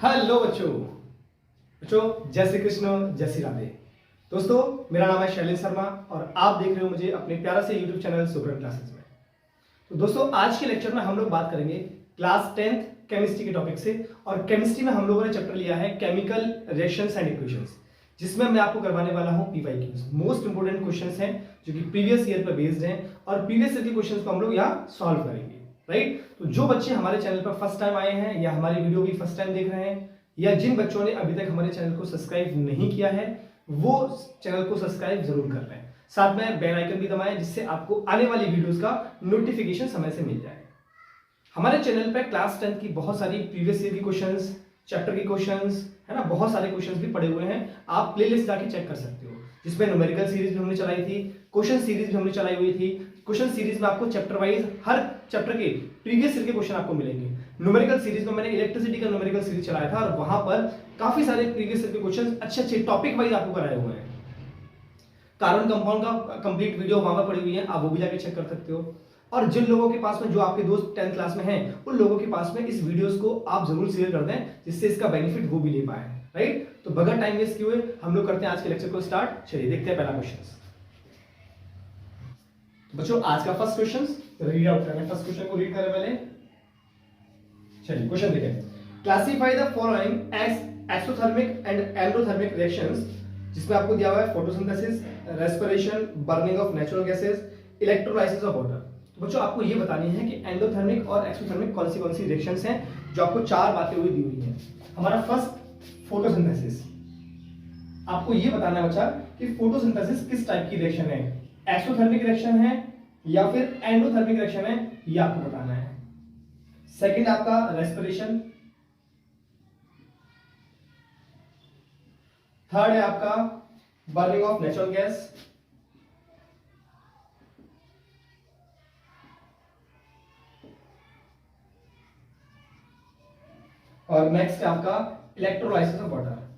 Hello बच्चों। जय श्री कृष्ण, जय श्री राधे। दोस्तों, मेरा नाम है शैलेंद्र शर्मा और आप देख रहे हो मुझे अपने प्यारा से यूट्यूब चैनल सुब्रन क्लासेस में। तो दोस्तों, आज के लेक्चर में हम लोग बात करेंगे क्लास 10th केमिस्ट्री के टॉपिक से। और केमिस्ट्री में हम लोगों ने चैप्टर लिया है केमिकल रिएक्शंस एंड इक्वेशंस, जिसमें मैं आपको करवाने वाला हूं पीवाईक्यूज, मोस्ट इंपोर्टेंट क्वेश्चंस हैं जो कि प्रीवियस ईयर पर बेस्ड हैं और प्रीवियस ईयर के क्वेश्चंस को हम लोग यहाँ सॉल्व करेंगे। राइट, तो जो बच्चे हमारे चैनल पर फर्स्ट टाइम आए हैं या हमारी वीडियो भी फर्स्ट टाइम देख रहे हैं या जिन बच्चों ने अभी तक हमारे चैनल को सब्सक्राइब नहीं किया है, वो चैनल को सब्सक्राइब जरूर कर लें। साथ में बेल आइकन भी दबाएं जिससे आपको आने वाली वीडियोस का नोटिफिकेशन समय से मिल जाए। हमारे चैनल पे क्लास 10 की बहुत सारी प्रीवियस ईयर की क्वेश्चंस, चैप्टर के क्वेश्चंस है ना, बहुत सारे क्वेश्चंस भी पड़े हुए हैं। आप प्लेलिस्ट जाके चेक कर सकते हो, जिसमें न्यूमेरिकल सीरीज भी हमने चलाई थी, क्वेश्चन सीरीज भी हमने चलाई हुई थी। क्वेश्चन सीरीज में आपको चैप्टर वाइज हर चैप्टर के प्रीवियस ईयर के क्वेश्चन आपको मिलेंगे। न्यूमेरिकल सीरीज में मैंने इलेक्ट्रिसिटी का न्यूमेरिकल सीरीज चलाया था और वहां पर काफी सारे प्रीवियस ईयर के क्वेश्चन अच्छे अच्छे टॉपिक वाइज आपको कराए हुए हैं। कार्बन कंपाउंड का कंप्लीट वीडियो वहां पर पड़ी हुई है, आप वो भी जाके चेक कर सकते हो। और जिन लोगों के पास में, जो आपके दोस्त 10th क्लास में हैं, उन लोगों के पास में इस वीडियोस को आप जरूर शेयर कर दें, जिससे इसका बेनिफिट वो भी ले पाए। राइट, तो बगैर टाइम वेस्ट किए हुए हम लोग करते हैं आज के लेक्चर को स्टार्ट। चलिए देखते हैं पहला क्वेश्चन। बच्चों, आज का फर्स्ट क्वेश्चन रीड आउट करना है। फर्स्ट क्वेश्चन को रीड करें पहले। चलिए क्वेश्चन देखें। Classify the following as exothermic and endothermic reactions, जिसमें आपको दिया हुआ है photosynthesis, respiration, burning of natural gases, electrolysis of water. तो बच्चों, आपको ये बतानी है कि एंडोथर्मिक और एक्सोथर्मिक कौन सी रिएक्शंस हैं, जो आपको चार बातें हुई दी हुई हैं। हमारा फर्स्ट फोटोसिंथेसिस। आपको ये बताना है बच्चा कि फोटोसिंथेसिस किस टाइप की रिएक्शन है, एक्सोथर्मिक रिएक्शन है या फिर एंडोथर्मिक रिएक्शन है, ये आपको बताना है। सेकंड आपका रेस्पिरेशन, थर्ड है आपका बर्निंग ऑफ नेचुरल गैस, और नेक्स्ट है आपका इलेक्ट्रोलाइसिस ऑफ वाटर।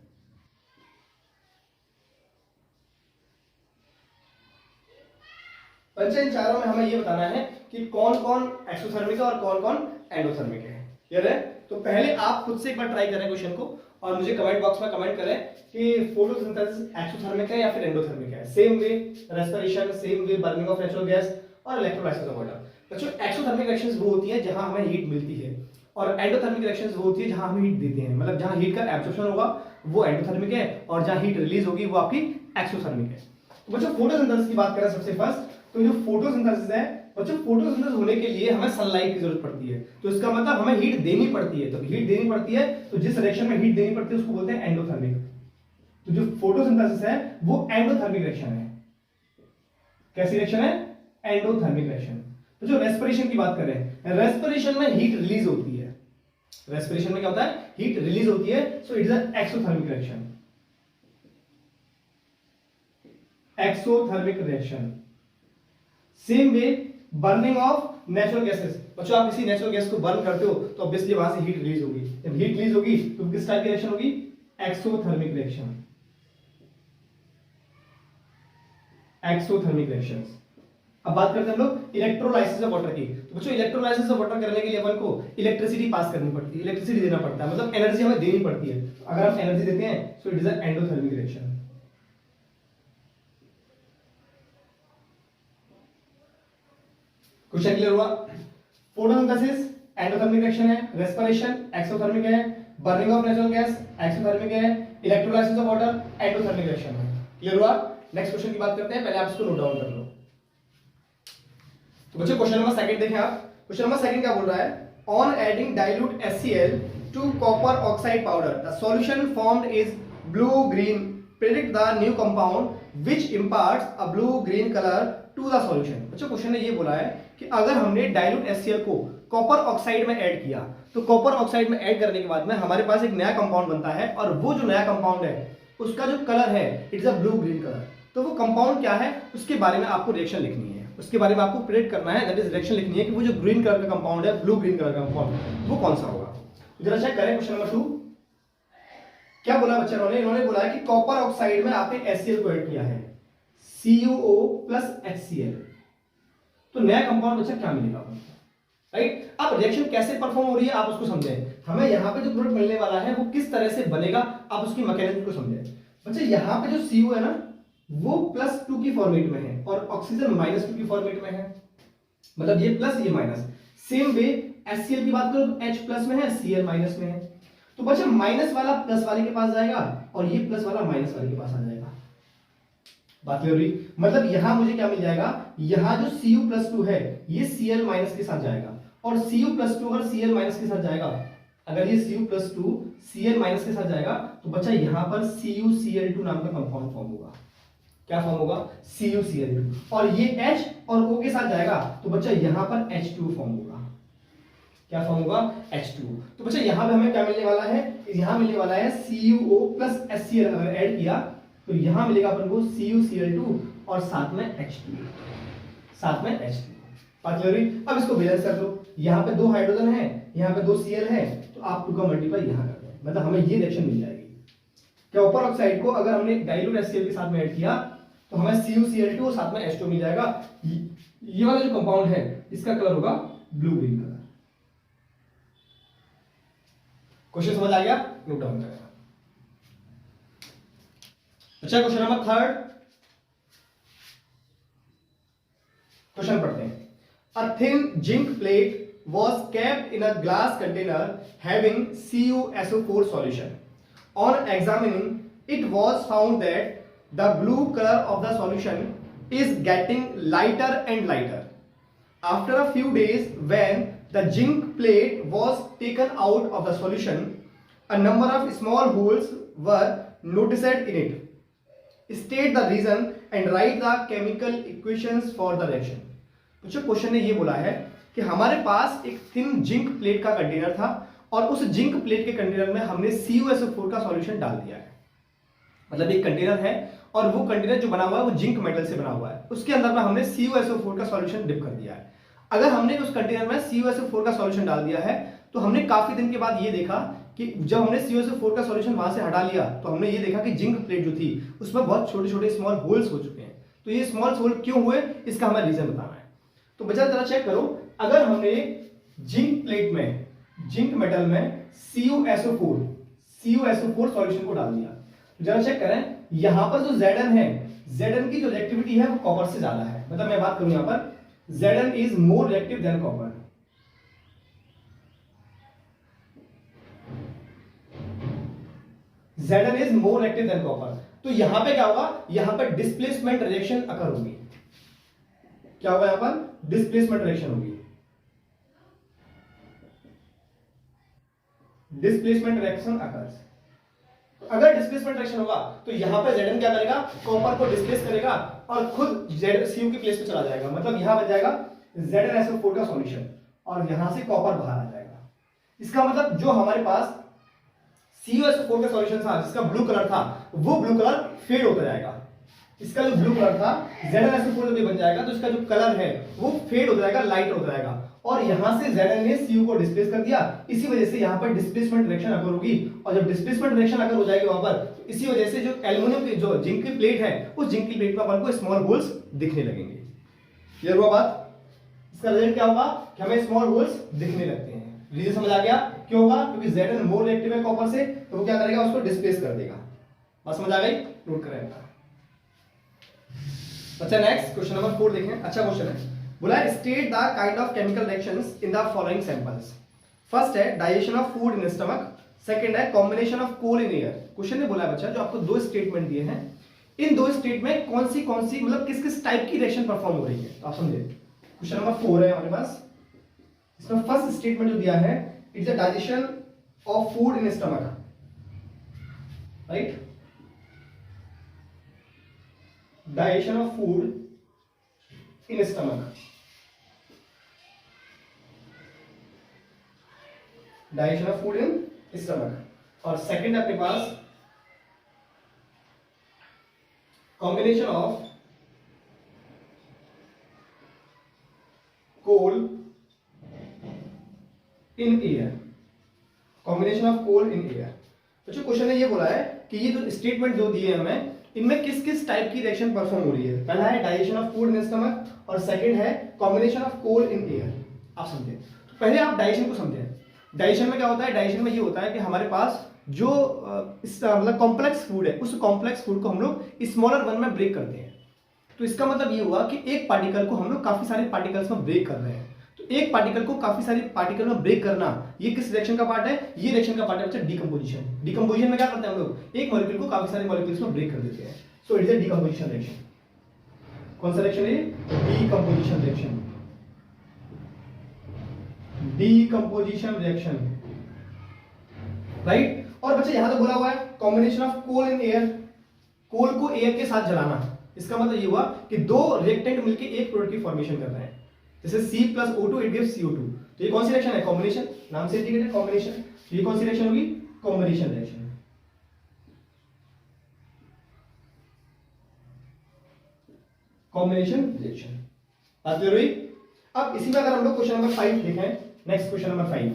बच्चे, इन चारों में हमें ये बताना है कि कौन कौन एक्सोथर्मिक है और कौन कौन एंडोथर्मिक है। क्लियर है? तो पहले आप खुद से एक बार ट्राई करें क्वेश्चन को और मुझे कमेंट बॉक्स में कमेंट करें कि फोटोसिंथेसिस एक्सोथर्मिक है या फिर एंडोथर्मिक है। Same way respiration, same way burning of natural gas और इलेक्ट्रोलाइसिस ऑफ वाटर। बच्चों, एक्सोथर्मिक रिएक्शंस वो होती है जहां हमें हीट मिलती है और एंडोथर्मिक रिएक्शंस वो होती है जहां हम हीट देते हैं। मतलब जहां हीट का एब्जॉर्प्शन होगा वो एंडोथर्मिक है और जहां हीट रिलीज होगी वो आपकी एक्सोथर्मिक है। तो बच्चों, फोटोसिंथेसिस की बात करें सबसे फर्स्ट, तो जो फोटोसिंथेसिस है बच्चों, फोटोसिंथेसिस होने के लिए हमें सनलाइट की जरूरत पड़ती है। तो इसका मतलब हमें हीट देनी पड़ती है। तो हीट देनी पड़ती है, तो जिस रिएक्शन में हीट देनी पड़ती है उसको बोलते हैं एंडोथर्मिक। तो जो फोटोसिंथेसिस है वो एंडोथर्मिक रिएक्शन है। कैसी रिएक्शन है? Endothermic reaction. तो जो रेस्पिरेशन की बात करें, रेस्पिरेशन में हीट रिलीज होती है। रेस्पिरेशन में क्या होता है? हीट रिलीज होती है। सो it is an exothermic reaction. Exothermic reaction. Same way burning of natural gases. बच्चों, आप किसी नेचुरल गैस को बर्न करते हो तो ऑब्वियसली वहां से हीट रिलीज होगी। जब हीट रिलीज होगी तो किस टाइप की रिएक्शन होगी? Exothermic reaction. Exothermic reactions. अब बात करते हैं हम लोग इलेक्ट्रोलाइसिस ऑफ वाटर की। तो बच्चों, इलेक्ट्रोलाइसिस ऑफ वाटर करने के लिए अपन को इलेक्ट्रिसिटी पास करनी पड़ती है, इलेक्ट्रिसिटी देना पड़ता है, मतलब एनर्जी हमें देनी पड़ती है। अगर हम एनर्जी देते हैं so it is an endothermic reaction. Question clear हुआ? फोटोसिंथेसिस एंडोथर्मिक रिएक्शन है, रेस्पिरेशन एक्सोथर्मिक है, burning of natural gas exothermic है, electrolysis of water endothermic reaction है। क्लियर हुआ? नेक्स्ट क्वेश्चन की बात करते हैं। पहले आप इसको नोट डाउन कर लो। तो बच्चों, क्वेश्चन नंबर सेकंड देखें आप। क्वेश्चन नंबर सेकंड क्या बोल रहा है? On adding dilute HCl to copper oxide powder the solution formed is blue green. Predict the new compound which imparts a blue green colour to the solution. बच्चों, question ने ये बोला है कि अगर हमने डाइल्यूट HCl को कॉपर ऑक्साइड में ऐड किया तो कॉपर ऑक्साइड में ऐड करने के बाद में हमारे पास एक नया कंपाउंड बनता है और वो जो नया कंपाउंड है उसका जो कलर है it is a blue green colour. तो वो कंपाउंड क्या है उसके बारे में आपको रिएक्शन लिखनी है, उसके बारे में आपको प्रेडिक्ट करना है, दैट इज रिएक्शन लिखनी है कि वो जो ग्रीन कलर का कंपाउंड है, ब्लू ग्रीन कलर का कंपाउंड, वो कौन सा होगा। तो जरा चेक करें क्वेश्चन नंबर 2 क्या बोला बच्चों ने। इन्होंने बोला है कि कॉपर ऑक्साइड में आपने HCl को ऐड किया है, CuO plus HCl। तो नया कंपाउंड बच्चा क्या मिलेगा? राइट। अब रिएक्शन कैसे परफॉर्म हो रही है आप उसको समझें, हमें यहाँ पे जो प्रोडक्ट मिलने वाला है वो किस तरह से बनेगा आप उसकी मैकेनिज्म को समझें। बच्चे यहाँ पे जो CO है ना वो +2 की फॉर्मेट में है और ऑक्सीजन -2 की फॉर्मेट में है, मतलब ये प्लस ये माइनस। सेम वे HCl की बात करो तो H प्लस में है, Cl माइनस में है। तो बच्चे माइनस वाला प्लस वाले के पास जाएगा और ये प्लस वाला माइनस वाले के पास आ जाएगा। बात क्लियर हुई? मतलब यहां मुझे क्या मिल जाएगा, यहां जो Cu+2 है ये Cl माइनस के साथ जाएगा और Cu+2 अगर Cl माइनस के साथ जाएगा, अगर ये Cu+2 Cl माइनस के साथ जाएगा तो बच्चा यहां पर CuCl2 नाम का कंपाउंड फॉर्म होगा। क्या फॉर्म होगा? CuCl2। और ये H और O के साथ जाएगा तो बच्चा यहां पर H2 फॉर्म होगा। क्या फॉर्म होगा? H2। तो बच्चा यहां पे हमें क्या मिलने वाला है, यहां मिलने वाला है CuO प्लस HCl अगर ऐड किया तो यहां मिलेगा अपन को CuCl2 और साथ में H2, साथ में H2। बात क्लियर हुई? अब इसको बैलेंस कर दो, यहां पे 2 हाइड्रोजन है, यहां पे 2 Cl है, तो आप 2 का मल्टीप्लाई यहां कर दो, मतलब हमें ये रिएक्शन मिल जाएगी। कॉपर ऑक्साइड को अगर हमने डाइल्यूट HCl के साथ में ऐड किया तो हमें CuCl2 और साथ में H2 मिल जाएगा। ये वाला जो कंपाउंड है इसका कलर होगा ब्लू ग्रीन कलर। क्वेश्चन समझ आ गया? नोट डाउन करें। अच्छा, क्वेश्चन नंबर 3 क्वेश्चन पढ़ते हैं। A thin zinc plate was kept in a glass container having CuSO4 solution. On examining, it was found that the blue color of the solution is getting lighter and lighter. After a few days, when the zinc plate was taken out of the solution, a number of small holes were noticed in it. State the reason and write the chemical equations for the reaction. तो question ने ये बोला है कि हमारे पास एक thin zinc plate का container था और उस जिंक प्लेट के कंटेनर में हमने CuSO4 का सॉल्यूशन डाल दिया है। मतलब एक कंटेनर है और वो कंटेनर जो बना हुआ है वो जिंक मेटल से बना हुआ है, उसके अंदर में हमने CuSO4 का सॉल्यूशन डिप कर दिया है। अगर हमने उस कंटेनर में CuSO4 का सॉल्यूशन डाल दिया है तो हमने काफी दिन के बाद ये देखा कि जब हमने CuSO4 का सॉल्यूशन वहां से हटा लिया तो हमने ये देखा कि जिंक प्लेट जो थी उसमें बहुत छोटे छोटे स्मॉल होल्स हो चुके हैं। तो ये स्मॉल होल क्यों हुए इसका हमें रीजन बताना है। तो बच्चा जरा चेक करो, अगर हमने जिंक प्लेट में, जिंक मेटल में CuSO4 सॉल्यूशन को डाल दिया, तो जरा चेक करें यहां पर जो Zn है, Zn की जो रिएक्टिविटी है वो कॉपर से ज्यादा है। मतलब मैं बात करूं यहां पर Zn is more reactive than copper. Zn is more reactive than copper. तो यहां पे क्या होगा, यहां पर डिस्प्लेसमेंट रिएक्शन अकर होगी। क्या होगा यहां पर? डिस्प्लेसमेंट रिएक्शन होगी। Displacement reaction occurs. अगर डिस्प्लेसमेंट रिएक्शन होगा तो यहां पर Zn क्या करेगा, कॉपर को डिस्प्लेस करेगा और खुद Cu की प्लेस पे चला जाएगा। मतलब यहां बन जाएगा ZnSO4 का सॉल्यूशन और यहां से कॉपर बाहर आ जाएगा। इसका मतलब जो हमारे पास CuSO4 का सॉल्यूशन था जिसका ब्लू कलर था वो ब्लू कलर फेड होता जाएगा। इसका जो ब्लू कलर था ZnSO4 जब ये बन जाएगा तो इसका जो कलर है वो फेड हो जाएगा, लाइट हो जाएगा और यहां से Zn ने Cu को डिस्प्लेस कर दिया। इसी वजह से यहां पर डिस्प्लेसमेंट रिएक्शन अकर होगी और जब डिस्प्लेसमेंट रिएक्शन अकर हो जाएगी वहां पर, तो इसी वजह से जो एल्युमिनियम की जो जिंक की प्लेट है उस जिंक की प्लेट में अपन को स्मॉल होल्स दिखने लगेंगे। क्लियर हुआ बात? इसका रिजल्ट क्या होगा कि हमें स्मॉल होल्स दिखने लगते हैं। रीजन समझ आ गया? क्यों होगा? क्योंकि Zn मोर रिएक्टिव है कॉपर से, तो वो क्या करेगा, उसको डिस्प्लेस कर देगा। बात समझ आ गई? नोट करें। अच्छा, नेक्स्ट क्वेश्चन नंबर 4 देखें। अच्छा क्वेश्चन है, बोला है state the kind of chemical reactions in the following samples. First है digestion of food in stomach, second है combination of coal in air. Question ने बोला है बच्चा जो आपको 2 स्टेटमेंट दिए हैं, इन 2 स्टेट में कौन सी मतलब किस किस टाइप की रिएक्शन परफॉर्म हो रही है, तो आप समझे। क्वेश्चन नंबर 4 है हमारे पास, इसमें फर्स्ट स्टेटमेंट जो दिया है it's the digestion of food in stomach, right. Digestion of food in stomach, digestion of food in stomach. और सेकंड अपने पास combination of coal in air, combination of coal in air. तो जो question ने ये बोला है कि ये जो स्टेटमेंट जो दिए हमें इनमें किस किस टाइप की रिएक्शन परफॉर्म हो रही है। पहला है digestion of food in stomach और सेकंड है combination of coal in air. आप समझे। पहले आप डाइजेशन को समझें। डाइजेशन में क्या होता है? डाइजेशन में ये होता है कि हमारे पास जो मतलब कॉम्प्लेक्स फूड है, उस कॉम्प्लेक्स फूड को हम लोग स्मॉलर वन में ब्रेक करते हैं। तो इसका मतलब ये हुआ कि एक पार्टिकल को हम लोग काफी सारे पार्टिकल्स में ब्रेक कर रहे हैं। तो एक पार्टिकल को काफी सारे पार्टिकल में ब्रेक करना, ये किस रिएक्शन का पार्ट है? ये रिएक्शन का पार्ट है बच्चा डिकम्पोजिशन। डिकम्पोजिशन में क्या करते हैं हम लोग? एक मॉलिक्यूल को काफी सारे मॉलिक्यूल्स में ब्रेक कर देते हैं। So it is a decomposition reaction. कौन सा रिएक्शन है? Decomposition reaction. Decomposition reaction, right. और बच्चा यहां तो बोला हुआ है combination of coal in air, coal को एयर के साथ जलाना। इसका मतलब ये हुआ कि दो रिएक्टेंट मिलकर एक प्रोडक्ट की फॉर्मेशन कर रहे हैं। जैसे C+O2 इट गिव्स CO2। तो ये कौन सी रिएक्शन है? कॉम्बिनेशन, नाम से इंडिकेटेड कॉम्बिनेशन। तो ये कौन सी रिएक्शन होगी? Combination reaction. Combination reaction. बात क्लियर हुई? अब इसी में अगर हम लोग क्वेश्चन नंबर 5 देखें, नेक्स्ट क्वेश्चन नंबर 5,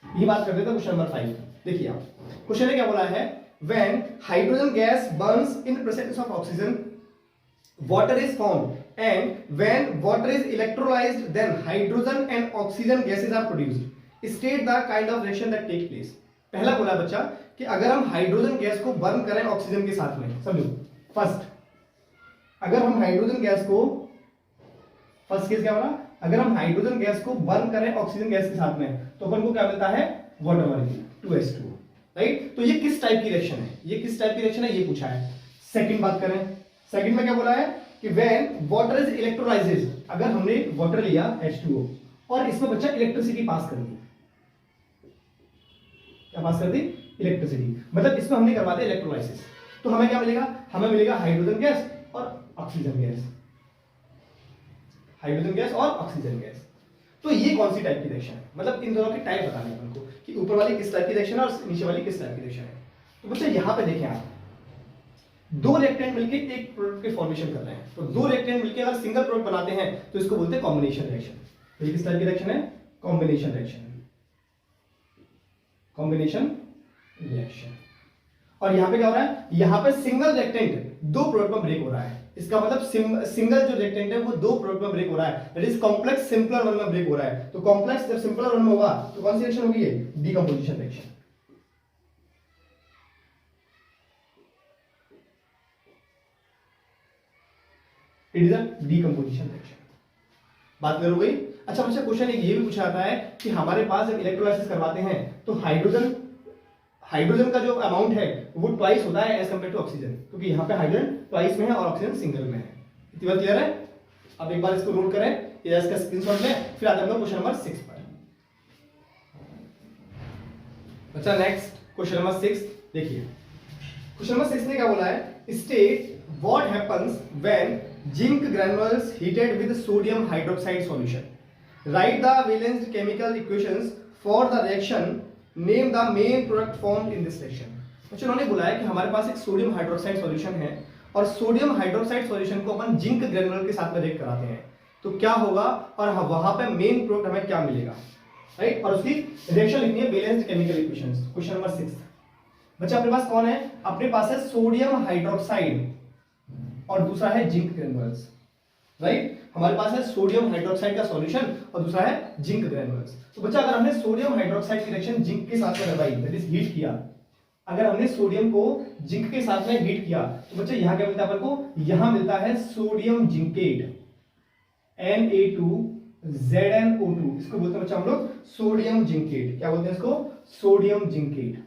ये बात करते थे क्वेश्चन नंबर 5। देखिए आप, क्वेश्चन ने क्या बोला है? When hydrogen gas burns in presence of oxygen, water is formed, and when water is electrolyzed, then hydrogen and oxygen gases are produced. State the kind of reaction that take place. पहला बोला बच्चा कि अगर हम hydrogen gas को burn करें oxygen के साथ में, समझो। फर्स्ट, अगर हम हाइड्रोजन गैस को, फर्स्ट केस क्या बोला? अगर हम हाइड्रोजन गैस को बर्न करें ऑक्सीजन गैस के साथ में, तो अपन को क्या मिलता है? Water molecule 2H2, right. तो ये किस टाइप की रिएक्शन है? ये किस टाइप की रिएक्शन है ये पूछा है। सेकंड बात करें, सेकंड में क्या बोला है कि व्हेन वाटर इज इलेक्ट्रोलाइजेज, अगर हमने वाटर लिया H2O और इसमें बच्चा इलेक्ट्रिसिटी पास कर दी, क्या पास कर दी? इलेक्ट्रिसिटी। मतलब इसमें हमने करवा दिया इलेक्ट्रोलाइसिस, तो हमें क्या मिलेगा? हमें मिलेगा हाइड्रोजन गैस और ऑक्सीजन गैस, हाइड्रोजन गैस और ऑक्सीजन गैस। तो ये कौन सी टाइप की रिएक्शन है? मतलब इन दोनों के टाइप बताने हैं हमको कि ऊपर वाली किस टाइप की रिएक्शन है और नीचे वाली किस टाइप की रिएक्शन है। तो बच्चे यहां पे देखें आप, दो रिएक्टेंट मिलकर एक प्रोडक्ट की फॉर्मेशन कर रहे हैं। तो दो रिएक्टेंट मिलकर अगर सिंगल प्रोडक्ट बनाते हैं तो इसको बोलते हैं कॉम्बिनेशन रिएक्शन। तो ये किस टाइप की रिएक्शन है? Combination reaction, combination reaction. और यहां पे क्या हो रहा है? यहां पे सिंगल रिएक्टेंट दो प्रोडक्ट में ब्रेक हो रहा है। इसका मतलब सिंगल जो रिएक्टेंट है वो दो प्रोडक्ट में ब्रेक हो रहा है, that is complex simpler one में ब्रेक हो रहा है। तो कॉम्प्लेक्स जब सिंपलर वन में होगा तो कौन सी रिएक्शन होगी? ये decomposition reaction. It is a decomposition reaction. बात क्लियर हो गई? अच्छा बच्चा, क्वेश्चन एक ये भी पूछा जाता है कि हमारे पास जब इलेक्ट्रोलाइसिस करवाते हैं तो हाइड्रोजन का जो अमाउंट है वो ट्वाइस होता है एज कंपेयर टू ऑक्सीजन, क्योंकि यहाँ पे हाइड्रोजन ट्वाइस में है और ऑक्सीजन सिंगल में है। इतनी बात क्लियर है? अब एक बार इसको नोट करें, इसका स्क्रीनशॉट लें, फिर आते हैं हम लोग क्वेश्चन नंबर 6 पर। अच्छा नेक्स्ट क्वेश्चन नंबर 6 देखिए। क्वेश्चन नंबर 6 ने क्या बोला है? State what happens when zinc ग्रैन्युल्स heated with sodium hydroxide solution. Right the valence chemical equations for the reaction, name the main product formed in this reaction. अच्छा, उन्होंने बोला है कि हमारे पास एक सोडियम हाइड्रोक्साइड सॉल्यूशन है और सोडियम हाइड्रोक्साइड सॉल्यूशन को अपन जिंक ग्रैन्युलर के साथ में रिएक्ट कराते हैं, तो क्या होगा और वहां पे मेन प्रोडक्ट हमें क्या मिलेगा, राइट। और उसकी रिएक्शन लिखनी है balanced chemical equations. Question number 6 बच्चा अपने पास कौन है? अपने पास है सोडियम हाइड्रोक्साइड और दूसरा है जिंक ग्रैन्युल्स, राइट। हमारे पास है सोडियम हाइड्रोक्साइड का सॉल्यूशन और दूसरा है जिंक ग्रैन्युल्स। तो बच्चा अगर हमने सोडियम हाइड्रोक्साइड की रिएक्शन जिंक के साथ में करवाई, दैट इज हीट किया, अगर हमने सोडियम को जिंक के साथ में हीट किया तो बच्चा यहां क्या मिलता है अपन को? यहां मिलता है सोडियम जिंकेट, Na2ZnO2। इसको बोलते हैं बच्चा हम लोग सोडियम जिंकेट। क्या बोलते हैं इसको? Sodium zincate.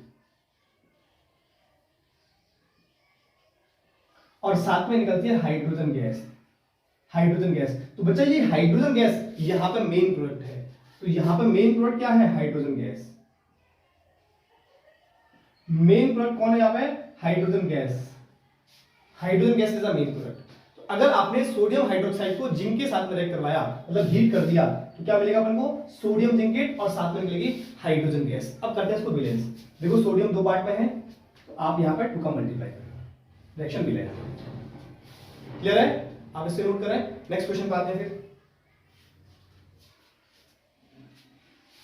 और साथ में निकलती है हाइड्रोजन गैस, हाइड्रोजन गैस। तो बच्चा ये हाइड्रोजन गैस यहां पे मेन प्रोडक्ट है, तो यहां पे मेन प्रोडक्ट क्या है? Hydrogen gas. मेन प्रोडक्ट कौन है यहाँ पे? Hydrogen gas. Hydrogen gas is the main product. तो अगर आपने सोडियम हाइड्रोक्साइड को जिंक के साथ में रिएक्ट करवाया, मतलब हीट कर दिया, तो क्या मिलेगा अपन को? सोडियम जिंकेट और साथ में मिलेगी हाइड्रोजन गैस। अब करते हैं इसको बैलेंस। देखो सोडियम दो पार्ट में है, तो आप यहाँ पे 2 का मल्टीप्लाई करें, रिएक्शन मिलेगा। क्लियर है? आप इसे नोट करें। नेक्स्ट क्वेश्चन पे आते हैं। फिर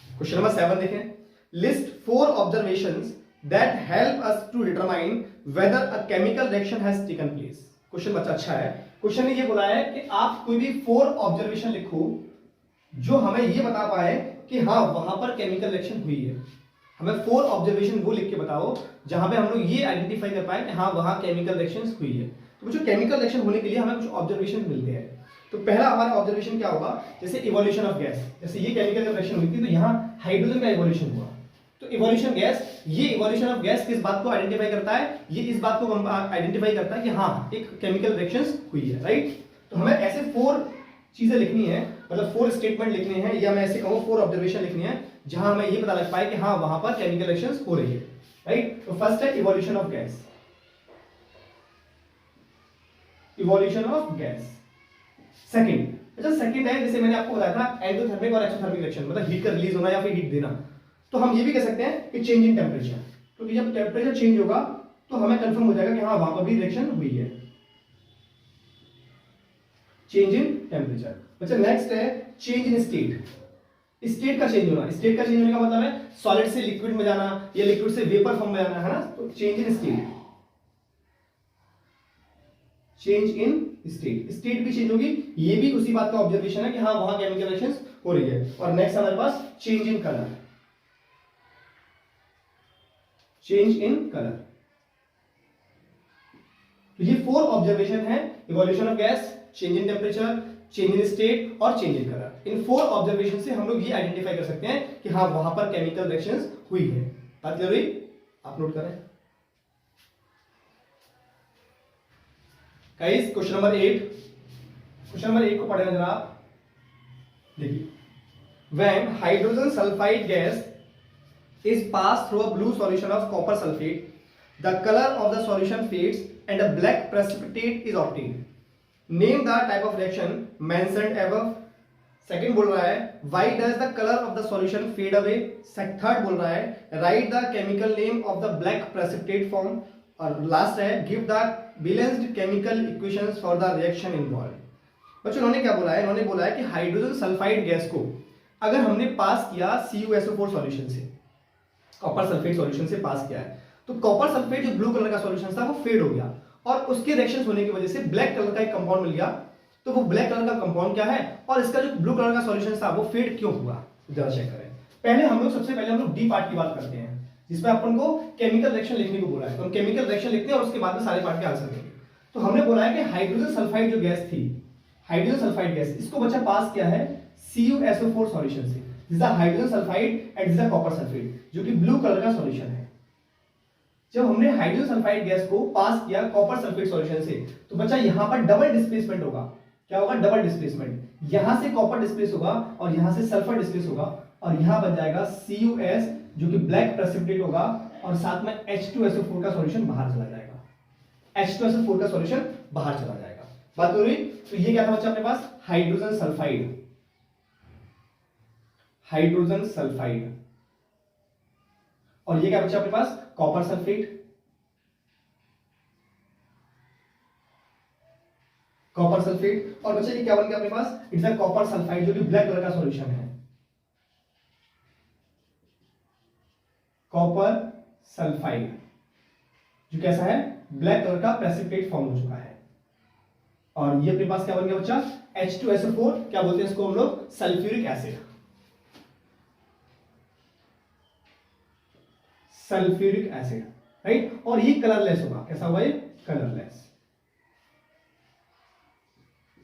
क्वेश्चन नंबर 7 देखें। List 4 observations that help us to determine whether a chemical reaction has taken place। Question बच्चा अच्छा है। क्वेश्चन ने ये बोला है कि आप कोई भी 4 ऑब्जर्वेशन लिखो जो हमें ये बता पाए कि हाँ वहां पर केमिकल रिएक्शन हुई है। हमें 4 ऑब्जर्वेशन वो लिख के बताओ जहां पे हम लोग ये आइडेंटिफाई कर पाए कि हाँ वहां केमिकल रिएक्शन हुई है। तो जो केमिकल रिएक्शन होने के लिए हमें कुछ ऑब्जर्वेशन मिलते हैं। तो पहला हमारा ऑब्जर्वेशन क्या होगा, जैसे इवोल्यूशन ऑफ गैस, जैसे ये केमिकल रिएक्शन हुई थी तो यहाँ हाइड्रोजन का इवोल्यूशन हुआ। तो इवोल्यूशन गैस, ये इवोल्यूशन ऑफ गैस किस बात को आइडेंटिफाई करता है, ये इस बात को आइडेंटिफाई करता है कि हाँ एक केमिकल रिएक्शन हुई है, राइट। तो हमें ऐसे 4 चीजें लिखनी है, मतलब 4 स्टेटमेंट लिखने हैं, या मैं ऐसे कहूँ 4 ऑब्जर्वेशन लिखनी है जहां हमें ये पता लग पाए कि हाँ वहां पर केमिकल रिएक्शंस हो रही है, राइट। तो फर्स्ट है evolution of gas, evolution of gas. Second, अच्छा सेकंड है जैसे मैंने आपको बताया था एंडोथर्मिक और एक्सोथर्मिक रिएक्शन, मतलब हीट का रिलीज होना या फिर हीट देना। तो हम ये भी कह सकते हैं कि चेंज इन टेम्परेचर, क्योंकि जब टेम्परेचर चेंज होगा तो हमें कंफर्म हो जाएगा कि हाँ वहां पर भी रिएक्शन हुई है, चेंज इन टेम्परेचर। अच्छा नेक्स्ट है चेंज इन स्टेट, स्टेट का चेंज होना। स्टेट का चेंज होने का मतलब है सॉलिड से लिक्विड में जाना या लिक्विड से वेपर फॉर्म में जाना, है ना। तो change in state, change in state, state भी चेंज होगी, ये भी उसी बात का ऑब्जर्वेशन है कि हाँ वहां केमिकल रिएक्शंस हो रही है। और नेक्स्ट हमारे पास change in colour, change in colour. तो ये 4 ऑब्जर्वेशन है, evolution of gas, change in temperature, change in state और चेंज इन कलर। इन 4 ऑब्जर्वेशन से हम लोग ये आइडेंटिफाई कर सकते हैं कि हाँ वहां पर केमिकल रिएक्शंस हुई है। बात क्लियर हुई? आप नोट करें guys. Question number 8, question number 8 को पढ़े जरा आप, देखिए। When hydrogen sulphide gas is passed through a blue solution of copper sulfate, the color of the solution fades and a black precipitate is obtained. Name the type of reaction mentioned above. Second बोल रहा है why does the color of the solution fade away. Third बोल रहा है write the chemical name of the black precipitate form. और last है give the balanced chemical equations for the reaction involved. बच्चों इन्होंने क्या बोला है, इन्होंने बोला है कि हाइड्रोजन सल्फाइड गैस को अगर हमने पास किया CuSO4 सॉल्यूशन से, कॉपर सल्फेट सॉल्यूशन से पास किया है, तो कॉपर सल्फेट जो ब्लू कलर का सॉल्यूशन था वो फेड हो गया और उसके रिएक्शंस होने की वजह से ब्लैक कलर का एक कंपाउंड मिल गया। तो वो ब्लैक कलर का कंपाउंड क्या है और इसका जो ब्लू कलर का सॉल्यूशन था वो फेड क्यों हुआ, जरा चेक करें। पहले हम लोग सबसे पहले हम लोग डी पार्ट की बात करते हैं जिसमें अपन को केमिकल रिएक्शन लिखने को बोला है। तो हम केमिकल रिएक्शन लिखते हैं और उसके बाद में सारे पार्ट के आंसर देंगे। तो हमने बोला है कि हाइड्रोजन सल्फाइड जो गैस थी, हाइड्रोजन सल्फाइड गैस, इसको बच्चा पास किया है CuSO4 सॉल्यूशन से। This is hydrogen sulphide and this is copper sulphate जो कि ब्लू कलर का सॉल्यूशन है। जब हमने हाइड्रोजन सल्फाइड गैस को पास किया कॉपर सल्फेट सॉल्यूशन से, तो बच्चा यहां पर डबल डिस्प्लेसमेंट होगा। क्या होगा? Double displacement. यहां से कॉपर डिस्प्लेस होगा और यहां से सल्फर डिस्प्लेस होगा और यहां बन जाएगा CuS जो कि ब्लैक प्रेसिपिटेट होगा और साथ में H2SO4 का सॉल्यूशन बाहर चला जाएगा। H2SO4 का सॉल्यूशन बाहर चला जाएगा। बात हो रही? तो ये क्या था बच्चा अपने पास? Hydrogen sulphide, hydrogen sulphide. और ये क्या बच्चा अपने पास? Copper sulphate, copper sulphate. और बच्चा ये क्या बन गया अपने पास? इट्स अ कॉपर सल्फाइड जो कि ब्लैक कलर का सॉल्यूशन है। कॉपर सल्फाइड जो कैसा है? ब्लैक कलर का प्रेसिपिटेट फॉर्म हो चुका है। और ये अपने पास क्या बन गया बच्चा? H2SO4, क्या बोलते हैं इसको हम लोग? Sulphuric acid, sulphuric acid, right. और ये कलरलेस होगा। कैसा होगा ये? कलरलेस।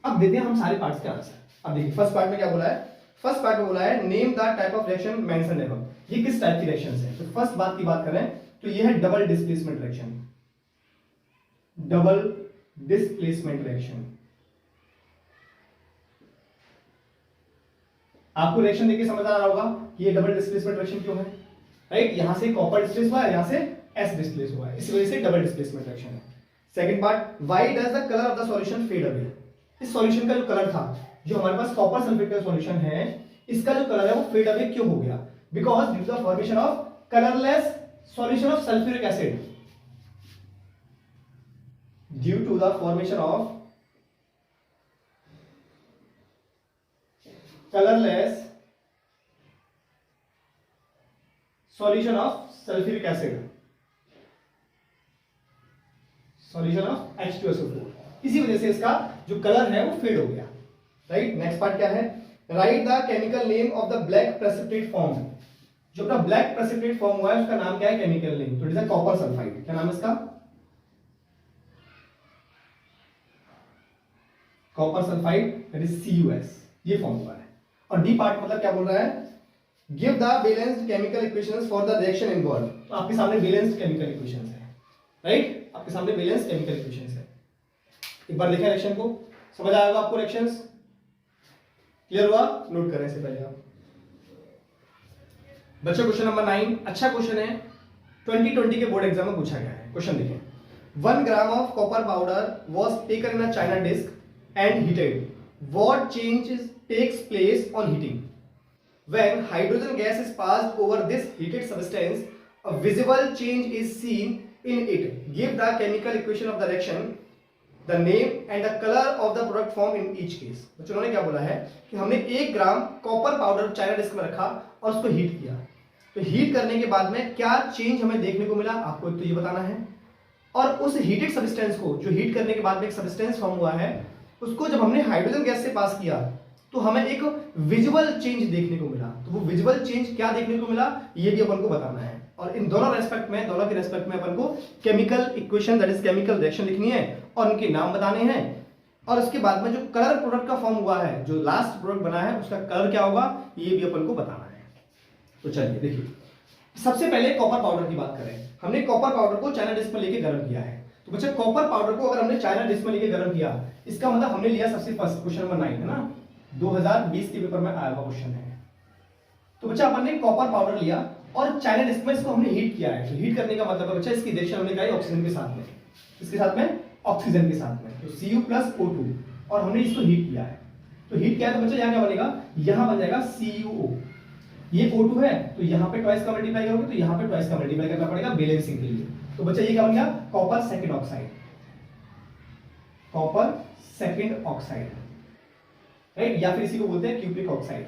अब देते हैं हम सारे पार्ट्स के आंसर। अब देखिए फर्स्ट पार्ट में क्या बोला है? फर्स्ट पार्ट में बोला है name the type of reaction mentioned above. ये किस टाइप की रिएक्शंस है? तो फर्स्ट बात की बात करें तो ये है double displacement reaction, double displacement reaction. आपको रिएक्शन देखके समझ आ रहा होगा कि ये डबल डिस्प्लेसमेंट रिएक्शन क्यों है, राइट। यहां से कॉपर डिस्प्लेस हुआ है, यहां से S डिस्प्लेस हुआ है, इसी वजह से डबल डिस्प्लेसमेंट रिएक्शन है। Second part, why does the colour of the solution fade away. इस सॉल्यूशन का जो कलर था, जो हमारे पास कॉपर सल्फेट का सॉल्यूशन है, इसका जो कलर है वो फेड अवे क्यों हो गया? Because due to the formation of colourless solution of sulphuric acid, due to the formation of colourless solution of sulphuric acid, solution of H2SO4। इसी वजह से इसका जो कलर है वो फेड हो गया, राइट। नेक्स्ट पार्ट क्या है? Right the chemical name of the black precipitate form. जो अपना ब्लैक प्रेसिपिटेट फॉर्म हुआ है उसका नाम क्या है, केमिकल नेम, तो इट इज कॉपर सल्फाइड। क्या नाम है इसका, copper sulphide, that is CuS, ये फॉर्म हुआ है। और डी पार्ट मतलब क्या बोल रहा है, give the balanced chemical equations for the reaction involve. तो आपके सामने बैलेंस्ड केमिकल इक्वेशंस है, राइट, आपके सामने बैलेंस्ड केमिकल इक्वेशंस है। एक बार देखें रिएक्शन को, समझ आएगा आपको, रिएक्शंस क्लियर हुआ, नोट करें इससे पहले आप बच्चों। क्वेश्चन नंबर 9 अच्छा क्वेश्चन है, 2020 के बोर्ड एग्जाम में पूछा गया है। क्वेश्चन देखें, 1 gram of copper powder was taken in a china disc and heated. What changes takes place on heating? When hydrogen gas is passed over this heated substance, a visible change is seen in it. Give the chemical equation of the reaction, the name and the color of the product formed in each case. बच्चों उन्होंने क्या बोला है कि हमने 1 gram copper powder china disc में रखा और उसको हीट किया, तो हीट करने के बाद में क्या चेंज हमें देखने को मिला, आपको एक तो ये बताना है। और उस हीटेड सब्सटेंस को, जो हीट करने के बाद में एक सब्सटेंस फॉर्म हुआ है, उसको जब हमने हाइड्रोजन गैस से पास किया तो हमें एक विजुअल चेंज देखने को मिला। तो वो विजुअल चेंज क्या देखने को मिला, ये भी अपन को बताना है। और इन दोनों रेस्पेक्ट में, दोनों के रेस्पेक्ट में अपन को chemical equation that is chemical reaction लिखनी है और उनके नाम बताने हैं। और उसके बाद में जो कलर प्रोडक्ट का फॉर्म हुआ है, जो लास्ट प्रोडक्ट बना है, उसका कलर क्या होगा, ये भी अपन को बताना है। तो चलिए देखिए, सबसे पहले कॉपर पाउडर की बात करें। हमने कॉपर पाउडर को चाइना डिस्क में लेके गर्म किया है। तो बच्चा कॉपर पाउडर को अगर हमने चाइना डिस्क में लेके गर्म किया, इसका मतलब हमने लिया सबसे फर्स्ट क्वेश्चन नंबर 9 है ना, 2020 के पेपर में आया हुआ क्वेश्चन है। तो बच्चा अपन ने कॉपर पाउडर लिया और चाइना डिस्क में इसको हमने हीट किया है। तो हीट करने का मतलब है बच्चा, इसकी रिएक्शन हमने कराई ऑक्सीजन के साथ में, इसके साथ में ऑक्सीजन के साथ में, तो Cu+O2, और हमने इसको हीट किया है। तो हीट किया है तो बच्चा यहाँ क्या बनेगा, यहाँ बन जाएगा CuO, ये O2 है, तो यहाँ पे ट्वाइस का मल्टीप्लाई करोगे तो यहाँ पे ट्वाइस का मल्टीप्लाई करना पड़ेगा बैलेंसिंग के लिए। तो बच्चा ये क्या बन गया, copper second oxide, copper second oxide, right, या फिर इसी को बोलते हैं क्यूप्रिक ऑक्साइड।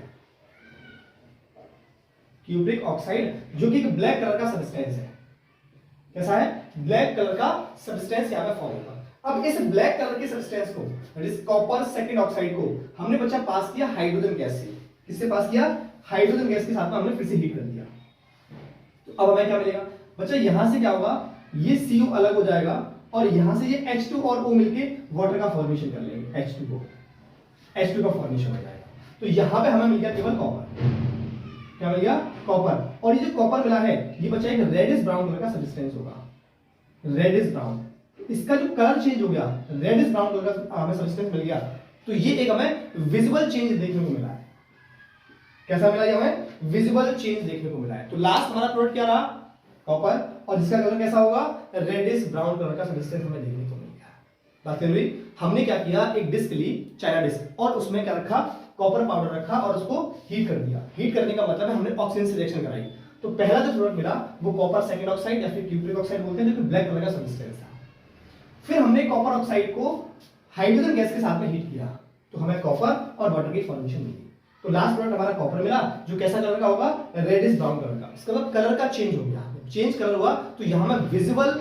क्यूप्रिक ऑक्साइड जो कि एक ब्लैक कलर का सब्सटेंस है। कैसा है, ब्लैक कलर का सब्सटेंस यहाँ पे फॉर्म होगा। अब इस ब्लैक कलर के सब्सटेंस को, that is copper second oxide को, हमने बच्चा पास किया हाइड्रोजन गैस से। किससे पास किया, हाइड्रोजन गैस के साथ में हमने फिर से हीट कर दिया। तो अब हमें क्या मिलेगा बच्चा, यहां से क्या होगा, ये Cu अलग हो जाएगा और यहां से ये H2 और O मिलके वाटर का फॉर्मेशन कर लेंगे, H2 का फॉर्मेशन हो जाएगा। तो यहां पे हमें मिल गया केवल कॉपर। क्या मिल गया, कॉपर। और ये जो कॉपर मिला है, ये बच्चा एक रेडिश ब्राउन कलर का सब्सटेंस होगा, रेडिश ब्राउन। इसका जो कलर चेंज हो गया, रेडिश ब्राउन कलर का हमें सब्सटेंस मिल गया, तो ये एक हमें विजिबल चेंज देखने को मिला है। कैसा मिला, ये हमें विजिबल चेंज देखने को मिला है। तो लास्ट हमारा प्रोडक्ट क्या रहा, कॉपर, और इसका कलर कैसा होगा, रेडिश ब्राउन कलर का सब्सटेंस हमें देखने को मिल गया। बात कर रही, हमने क्या किया, एक डिस्क ली, चाइना डिस्क, और उसमें क्या रखा, कॉपर पाउडर रखा और उसको हीट कर दिया। हीट करने का मतलब है हमने ऑक्सीजन से रिएक्शन कराई। तो पहला जो प्रोडक्ट मिला वो कॉपर सेकंड ऑक्साइड या फिर क्यूप्रिक ऑक्साइड बोलते हैं, जो कि ब्लैक कलर का सब्सटेंस था। फिर हमने कॉपर ऑक्साइड को हाइड्रोजन गैस के साथ में हीट किया, तो हमें कॉपर और वाटर की फॉर्मेशन मिली। तो लास्ट प्रोडक्ट हमारा कॉपर मिला, जो कैसा कलर का होगा, रेडिश ब्राउन कलर का। इसका मतलब कलर का चेंज हो गया, चेंज कलर हुआ, तो यहां में विजिबल,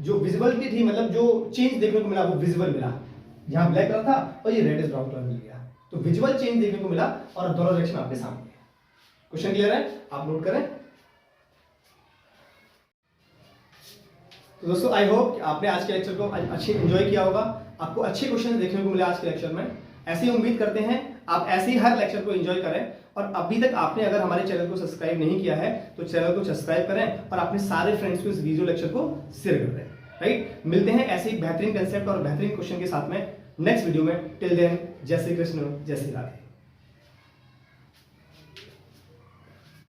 जो विजिबिलिटी थी, मतलब जो चेंज देखने को मिला वो विजिबल मिला। यहां ब्लैक कलर था और ये रेडिश ब्राउन कलर मिल गया, तो विजुअल चेंज देखने को मिला। और दोनों रिएक्शन आपके सामने है। क्वेश्चन क्लियर है, आप नोट करें। तो दोस्तों आई होप कि आपने आज के लेक्चर को अच्छे एंजॉय किया होगा, आपको अच्छे क्वेश्चन देखने को मिले आज के लेक्चर में। ऐसे ही उम्मीद करते हैं आप ऐसे ही हर लेक्चर को एंजॉय करें। और अभी तक आपने अगर हमारे चैनल को सब्सक्राइब नहीं किया है तो चैनल को सब्सक्राइब करें और अपने सारे फ्रेंड्स को इस वीडियो लेक्चर को शेयर कर दें, राइट। मिलते हैं ऐसे ही बेहतरीन कंसेप्ट और बेहतरीन क्वेश्चन के साथ में नेक्स्ट वीडियो में। टिल देन, जय श्री कृष्ण, जय श्री राधे।